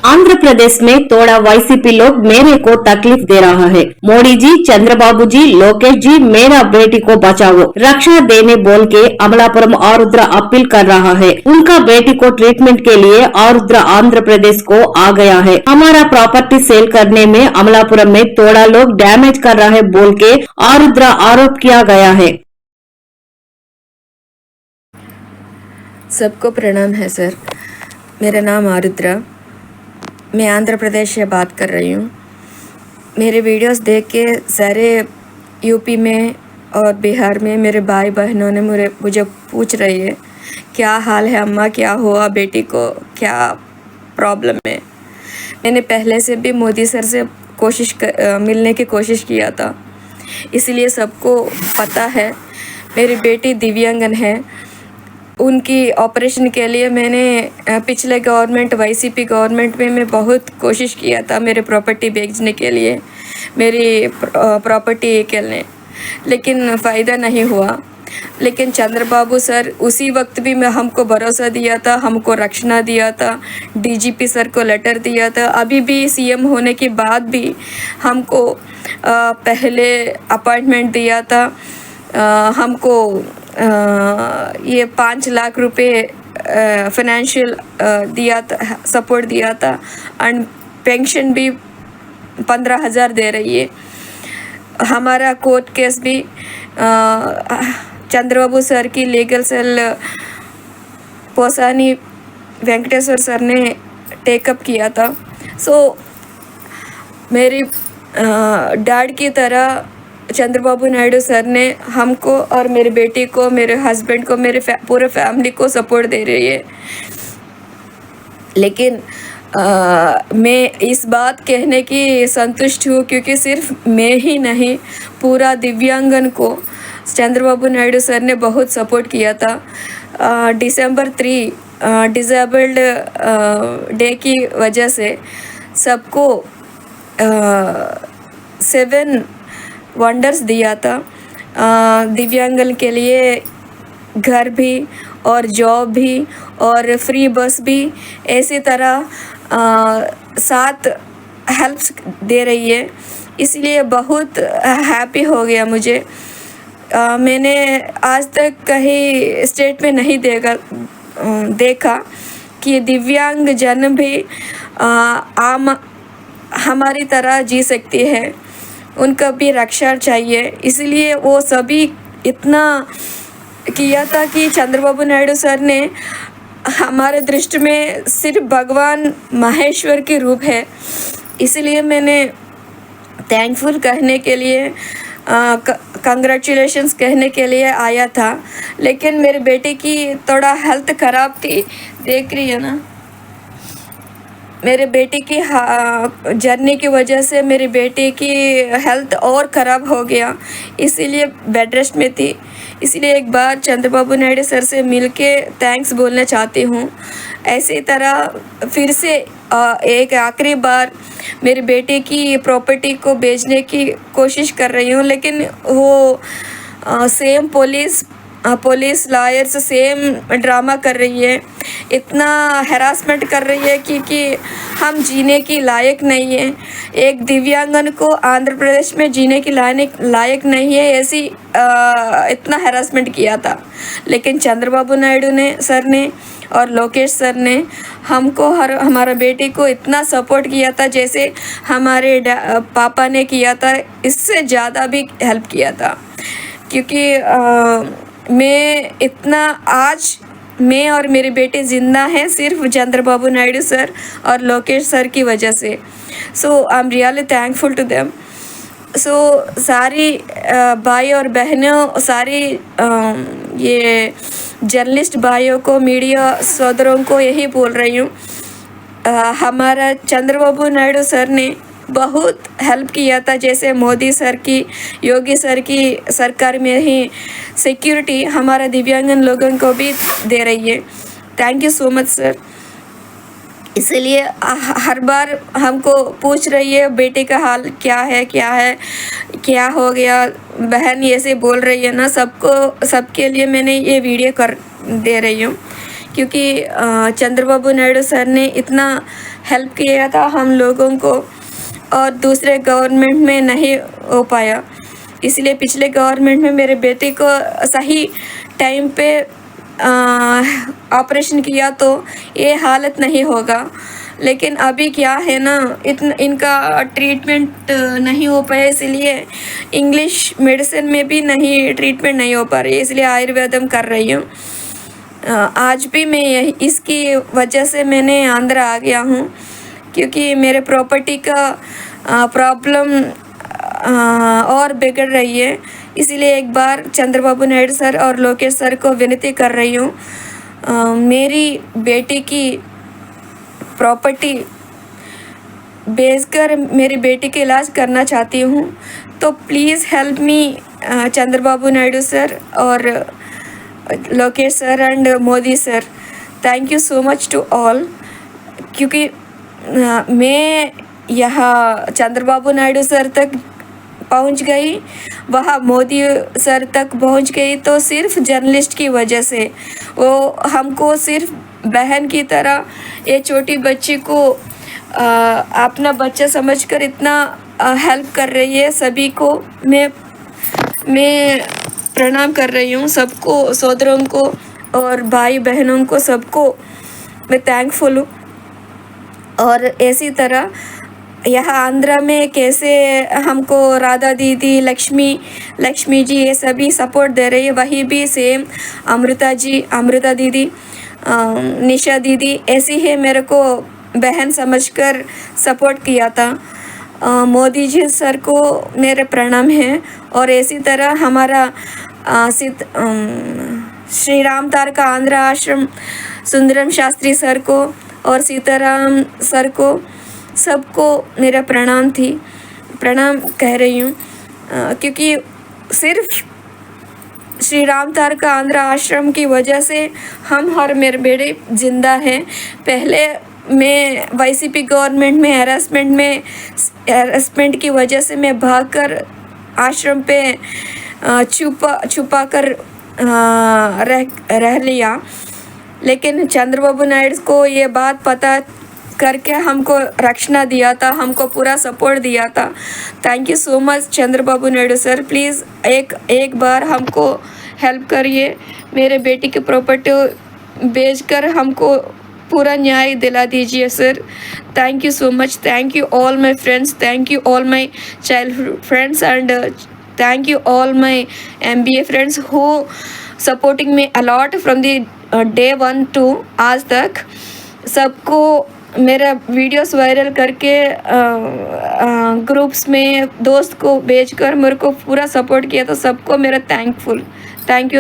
आंध्र प्रदेश में थोड़ा वाईसीपी लोग मेरे को तकलीफ दे रहा है। मोदी जी, चंद्रबाबू जी, लोकेश जी, मेरा बेटी को बचाओ, रक्षा देने बोल के अमलापुरम आरुद्रा अपील कर रहा है। उनका बेटी को ट्रीटमेंट के लिए आरुद्रा आंध्र प्रदेश को आ गया है। हमारा प्रॉपर्टी सेल करने में अमलापुरम में थोड़ा लोग डैमेज कर रहा है बोल के आरुद्रा आरोप किया गया है। सबको प्रणाम है सर। मेरा नाम आरुद्रा, मैं आंध्र प्रदेश से बात कर रही हूँ। मेरे वीडियोस देख के सारे यूपी में और बिहार में मेरे भाई बहनों ने मुझे पूछ रही है क्या हाल है अम्मा, क्या हुआ बेटी को, क्या प्रॉब्लम है। मैंने पहले से भी मोदी सर से मिलने की कोशिश किया था, इसलिए सबको पता है। मेरी बेटी दिव्यांगन है, उनकी ऑपरेशन के लिए मैंने पिछले गवर्नमेंट वाईसीपी गवर्नमेंट में मैं बहुत कोशिश किया था मेरे प्रॉपर्टी बेचने के लिए, मेरी प्रॉपर्टी के लिए, लेकिन फ़ायदा नहीं हुआ। लेकिन चंद्रबाबू सर उसी वक्त भी मैं हमको भरोसा दिया था, हमको रक्षणा दिया था, डीजीपी सर को लेटर दिया था। अभी भी सीएम होने के बाद भी हमको पहले अपॉइंटमेंट दिया था, हमको ये 5 लाख रुपए फाइनेंशियल दिया था, सपोर्ट दिया था, एंड पेंशन भी 15,000 दे रही है। हमारा कोर्ट केस भी चंद्रबाबू सर की legal cell Posani Venkateshwara sir ने टेकअप किया था। मेरी डैड की तरह चंद्रबाबू नायडू सर ने हमको और मेरी बेटी को, मेरे हस्बैंड को, मेरे पूरे फैमिली को सपोर्ट दे रही है। लेकिन मैं इस बात कहने की संतुष्ट हूँ क्योंकि सिर्फ मैं ही नहीं, पूरा दिव्यांगन को चंद्रबाबू नायडू सर ने बहुत सपोर्ट किया था। दिसंबर 3 डिसेबल्ड डे की वजह से सबको 7 वंडर्स दिया था। दिव्यांगन के लिए घर भी और जॉब भी और फ्री बस भी, ऐसी तरह 7 हेल्प्स दे रही है। इसलिए बहुत हैप्पी हो गया मुझे। मैंने आज तक कहीं स्टेट में नहीं देखा कि दिव्यांग जन भी आम हमारी तरह जी सकती है, उनका भी रक्षा चाहिए। इसलिए वो सभी इतना किया था कि चंद्रबाबू नायडू सर ने हमारे दृष्टि में सिर्फ भगवान महेश्वर के रूप है। इसलिए मैंने थैंकफुल कहने के लिए, कंग्रेचुलेशंस कहने के लिए आया था। लेकिन मेरे बेटे की थोड़ा हेल्थ ख़राब थी, देख रही है ना। मेरे बेटे की जर्नी की वजह से मेरी बेटी की हेल्थ और ख़राब हो गया, इसीलिए बेड रेस्ट में थी। इसलिए एक बार चंद्रबाबू नायडू सर से मिलके थैंक्स बोलना चाहती हूँ। ऐसी तरह फिर से एक आखिरी बार मेरी बेटी की प्रॉपर्टी को बेचने की कोशिश कर रही हूँ, लेकिन वो same police lawyers same drama कर रही है, इतना हैरासमेंट कर रही है कि हम जीने की लायक नहीं है। एक दिव्यांगन को आंध्र प्रदेश में जीने की लायक नहीं है, ऐसी इतना हैरासमेंट किया था। लेकिन चंद्रबाबू नायडू सर ने और लोकेश सर ने हमको हमारा बेटी को इतना सपोर्ट किया था, जैसे हमारे पापा ने किया था, इससे ज़्यादा भी हेल्प किया था। क्योंकि मैं और मेरे बेटे ज़िंदा हैं सिर्फ चंद्रबाबू नायडू सर और लोकेश सर की वजह से। I am really thankful to them. सारी भाई और बहनों, सारी ये जर्नलिस्ट भाइयों को, मीडिया सोदरों को यही बोल रही हूँ, हमारा चंद्रबाबू नायडू सर ने बहुत हेल्प किया था। जैसे मोदी सर की, योगी सर की सरकार में ही सिक्योरिटी हमारा दिव्यांगन लोगों को भी दे रही है। Thank you so much sir. इसलिए हर बार हमको पूछ रही है बेटे का हाल क्या है, क्या हो गया, बहन ऐसे बोल रही है ना। सबके लिए मैंने ये वीडियो कर दे रही हूँ, क्योंकि चंद्रबाबू नायडू सर ने इतना हेल्प किया था हम लोगों को, और दूसरे गवर्नमेंट में नहीं हो पाया। इसलिए पिछले गवर्नमेंट में मेरे बेटे को सही टाइम पे ऑपरेशन किया तो ये हालत नहीं होगा। लेकिन अभी क्या है ना, इनका ट्रीटमेंट नहीं हो पाया, इसलिए इंग्लिश मेडिसिन में भी नहीं ट्रीटमेंट नहीं हो पा रही है, इसलिए आयुर्वेदम कर रही हूँ। आज भी मैं इसकी वजह से मैंने आंध्र आ गया हूँ, क्योंकि मेरे प्रॉपर्टी का प्रॉब्लम और बिगड़ रही है। इसीलिए एक बार चंद्रबाबू नायडू सर और लोकेश सर को विनती कर रही हूँ, मेरी बेटी की प्रॉपर्टी बेचकर मेरी बेटी का इलाज करना चाहती हूँ, तो please help me Chandrababu Naidu sir और Lokesh sir and Modi sir. Thank you so much to all. क्योंकि मैं यहाँ चंद्रबाबू नायडू सर तक पहुँच गई, वहाँ मोदी सर तक पहुँच गई, तो सिर्फ जर्नलिस्ट की वजह से। वो हमको सिर्फ बहन की तरह, ये छोटी बच्ची को अपना बच्चा समझकर इतना हेल्प कर रही है। सभी को मैं प्रणाम कर रही हूँ, सबको, सोदरों को और भाई बहनों को, सबको मैं थैंकफुल हूँ। और इसी तरह यहाँ आंध्रा में कैसे हमको राधा दीदी, लक्ष्मी जी ये सभी सपोर्ट दे रही है, वही भी सेम अमृता दीदी, निशा दीदी ऐसी ही मेरे को बहन समझकर सपोर्ट किया था। मोदी जी सर को मेरे प्रणाम है। और इसी तरह हमारा श्री राम तारका आंध्रा आश्रम सुंदरम शास्त्री सर को और सीताराम सर को, सबको मेरा प्रणाम कह रही हूँ, क्योंकि सिर्फ श्री राम तारका आंध्रा आश्रम की वजह से हम और मेरे बेटे जिंदा हैं। पहले मैं वाईसीपी गवर्नमेंट में हैरेसमेंट की वजह से मैं भागकर आश्रम पे छुपा कर रह लिया, लेकिन चंद्रबाबू नायडू को ये बात पता करके हमको रक्षणा दिया था, हमको पूरा सपोर्ट दिया था। Thank you so much Chandrababu Naidu sir. Please एक बार हमको हेल्प करिए, मेरे बेटी की प्रॉपर्टी बेचकर हमको पूरा न्याय दिला दीजिए sir. Thank you so much. Thank you all my friends, thank you all my childhood friends and thank you all my MBA friends who supporting me a lot from the day 1 to आज तक। सबको मेरा videos viral करके groups में दोस्त को भेजकर मेरे को पूरा सपोर्ट किया, तो सबको मेरा थैंक यू।